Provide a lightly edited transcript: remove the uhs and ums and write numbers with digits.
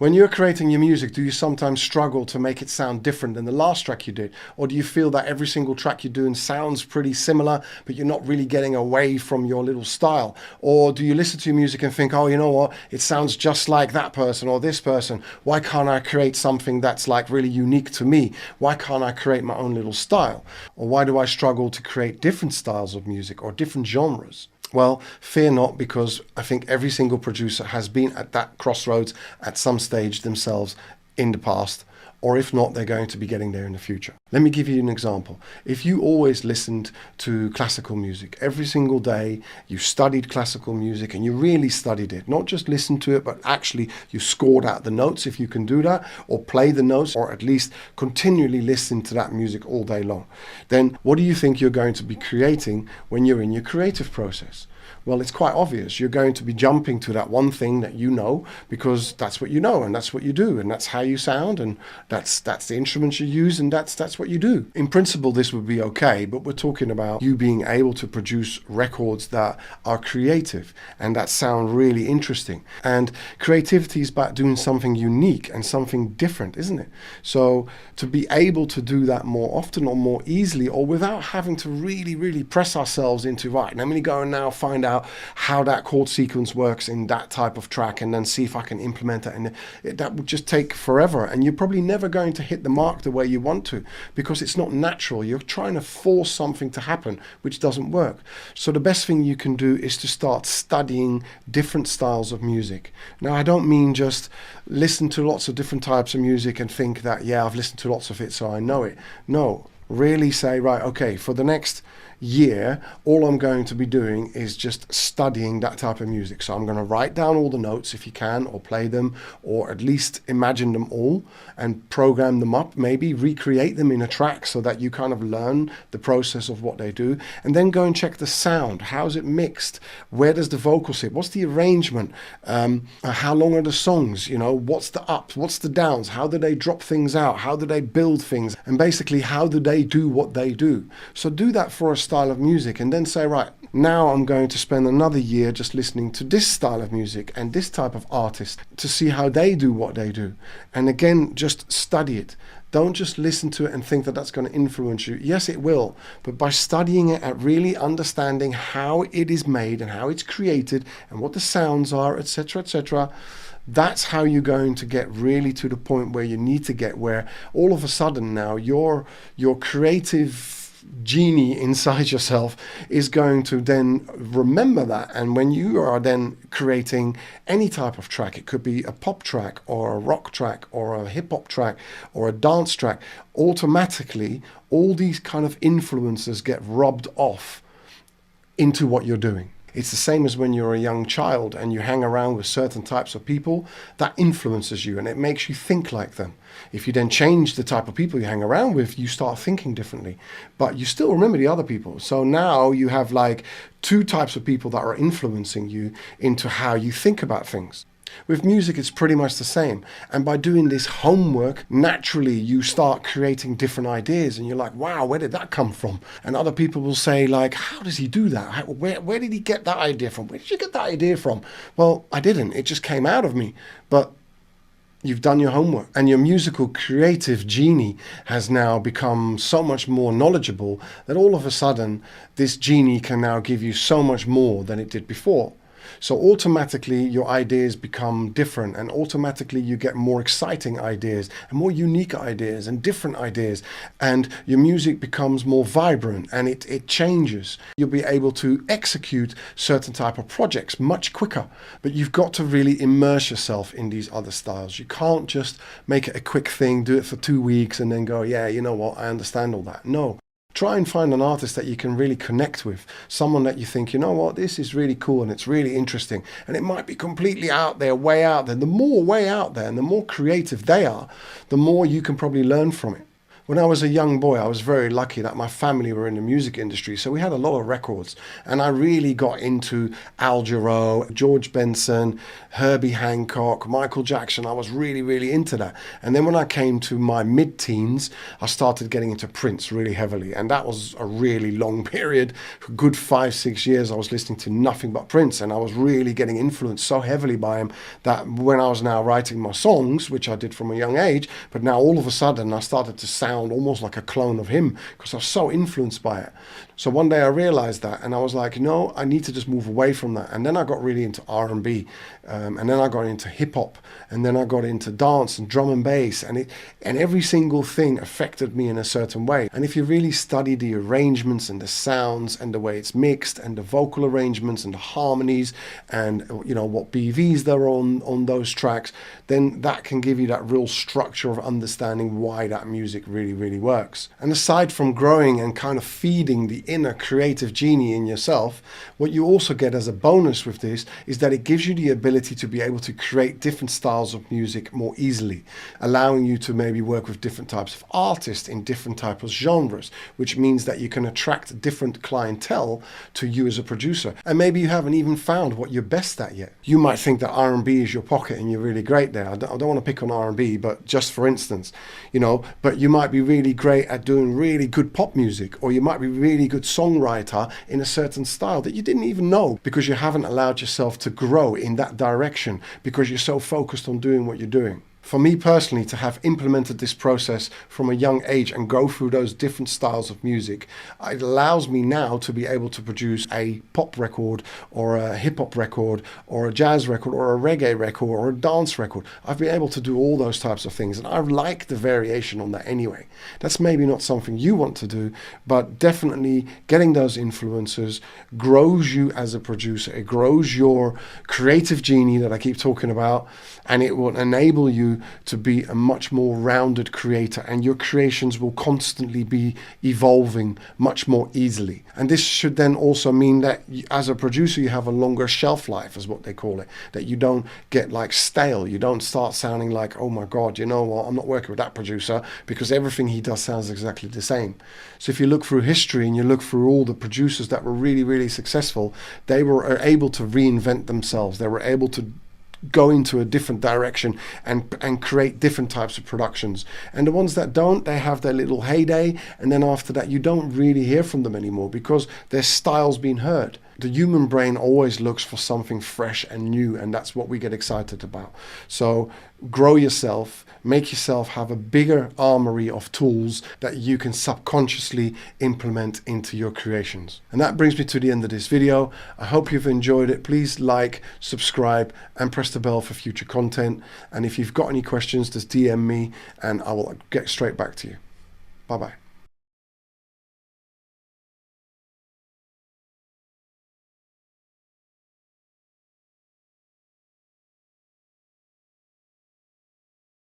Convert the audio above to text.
When you're creating your music, do you sometimes struggle to make it sound different than the last track you did? Or do you feel that every single track you're doing sounds pretty similar, but you're not really getting away from your little style? Or do you listen to your music and think, oh, you know what, it sounds just like that person or this person. Why can't I create something that's like really unique to me? Why can't I create my own little style? Or why do I struggle to create different styles of music or different genres? Well, fear not, because I think every single producer has been at that crossroads at some stage themselves in the past, or if not, they're going to be getting there in the future. Let me give you an example. If you always listened to classical music every single day, you studied classical music and you really studied it, not just listened to it, but actually you scored out the notes if you can do that, or play the notes, or at least continually listen to that music all day long, then what do you think you're going to be creating when you're in your creative process? Well, it's quite obvious. You're going to be jumping to that one thing that you know, because that's what you know and that's what you do and that's how you sound and that's the instruments you use and that's what you do. In principle, this would be okay, but we're talking about you being able to produce records that are creative and that sound really interesting. And creativity is about doing something unique and something different, isn't it? So to be able to do that more often or more easily, or without having to really press ourselves into, right, and I'm going to go and now find out how that chord sequence works in that type of track and then see if I can implement it, and that would just take forever, and you're probably never going to hit the mark the way you want to, because it's not natural. You're trying to force something to happen which doesn't work. So the best thing you can do is to start studying different styles of music. Now, I don't mean just listen to lots of different types of music and think that, yeah, I've listened to lots of it so I know it. No, really say, right, okay, for the next year, all I'm going to be doing is just studying that type of music. So I'm going to write down all the notes if you can, or play them, or at least imagine them all and program them up, maybe recreate them in a track so that you kind of learn the process of what they do, and then go and check the sound. How's it mixed? Where does the vocal sit? What's the arrangement? How long are the songs? You know, what's the ups? What's the downs? How do they drop things out? How do they build things? And basically, how do they do what they do? So do that for a style of music, and then say, right, now I'm going to spend another year just listening to this style of music and this type of artist to see how they do what they do. And again, just study it. Don't just listen to it and think that that's going to influence you. Yes, it will, but by studying it and really understanding how it is made and how it's created and what the sounds are, etc., that's how you're going to get really to the point where you need to get, where all of a sudden now your creative genie inside yourself is going to then remember that. And when you are then creating any type of track, it could be a pop track or a rock track or a hip hop track or a dance track, automatically all these kind of influences get rubbed off into what you're doing. It's the same as when you're a young child and you hang around with certain types of people, that influences you and it makes you think like them. If you then change the type of people you hang around with, you start thinking differently, but you still remember the other people. So now you have like two types of people that are influencing you into how you think about things. With music, it's pretty much the same. And by doing this homework, naturally you start creating different ideas and you're like, wow, where did that come from? And other people will say like, how does he do that? Where did he get that idea from? Where did you get that idea from? Well, I didn't. It just came out of me. But you've done your homework, and your musical creative genie has now become so much more knowledgeable that all of a sudden this genie can now give you so much more than it did before. So automatically your ideas become different, and automatically you get more exciting ideas and more unique ideas and different ideas, and your music becomes more vibrant and it changes. You'll be able to execute certain type of projects much quicker, but you've got to really immerse yourself in these other styles. You can't just make it a quick thing, do it for 2 weeks and then go, yeah, you know what, I understand all that. No. Try and find an artist that you can really connect with, someone that you think, you know what, this is really cool and it's really interesting, and it might be completely out there, way out there. The more way out there and the more creative they are, the more you can probably learn from it. When I was a young boy, I was very lucky that my family were in the music industry, so we had a lot of records. And I really got into Al Jarreau, George Benson, Herbie Hancock, Michael Jackson. I was really, really into that. And then when I came to my mid-teens, I started getting into Prince really heavily. And that was a really long period. For a good 5-6 years, I was listening to nothing but Prince. And I was really getting influenced so heavily by him that when I was now writing my songs, which I did from a young age, but now all of a sudden I started to sound almost like a clone of him because I was so influenced by it. So one day I realized that, and I was like, no, I need to just move away from that. And then I got really into R&B, and then I got into hip hop, and then I got into dance and drum and bass, and every single thing affected me in a certain way. And if you really study the arrangements and the sounds and the way it's mixed and the vocal arrangements and the harmonies and what BVs there are on those tracks, then that can give you that real structure of understanding why that music really works. And aside from growing and kind of feeding the inner creative genie in yourself, what you also get as a bonus with this is that it gives you the ability to be able to create different styles of music more easily, allowing you to maybe work with different types of artists in different types of genres, which means that you can attract different clientele to you as a producer. And maybe you haven't even found what you're best at yet. You might think that R&B is your pocket and you're really great there. I don't want to pick on R&B, but just for instance, but you might be really great at doing really good pop music, or you might be really good songwriter in a certain style that you didn't even know because you haven't allowed yourself to grow in that direction because you're so focused on doing what you're doing. For me personally, to have implemented this process from a young age and go through those different styles of music, it allows me now to be able to produce a pop record or a hip hop record or a jazz record or a reggae record or a dance record. I've been able to do all those types of things, and I like the variation on that anyway. That's maybe not something you want to do, but definitely getting those influences grows you as a producer. It grows your creative genie that I keep talking about, and it will enable you to be a much more rounded creator, and your creations will constantly be evolving much more easily. And this should then also mean that as a producer you have a longer shelf life, is what they call it, that you don't get like stale. You don't start sounding like, oh my god, you know what, I'm not working with that producer because everything he does sounds exactly the same. So if you look through history and you look through all the producers that were really successful, they were able to reinvent themselves. They were able to go into a different direction and create different types of productions. And the ones that don't, they have their little heyday, and then after that you don't really hear from them anymore because their style's been heard. The human brain always looks for something fresh and new, and that's what we get excited about. So grow yourself, make yourself have a bigger armory of tools that you can subconsciously implement into your creations. And that brings me to the end of this video. I hope you've enjoyed it. Please like, subscribe, and press the bell for future content. And if you've got any questions, just DM me and I will get straight back to you. Bye-bye.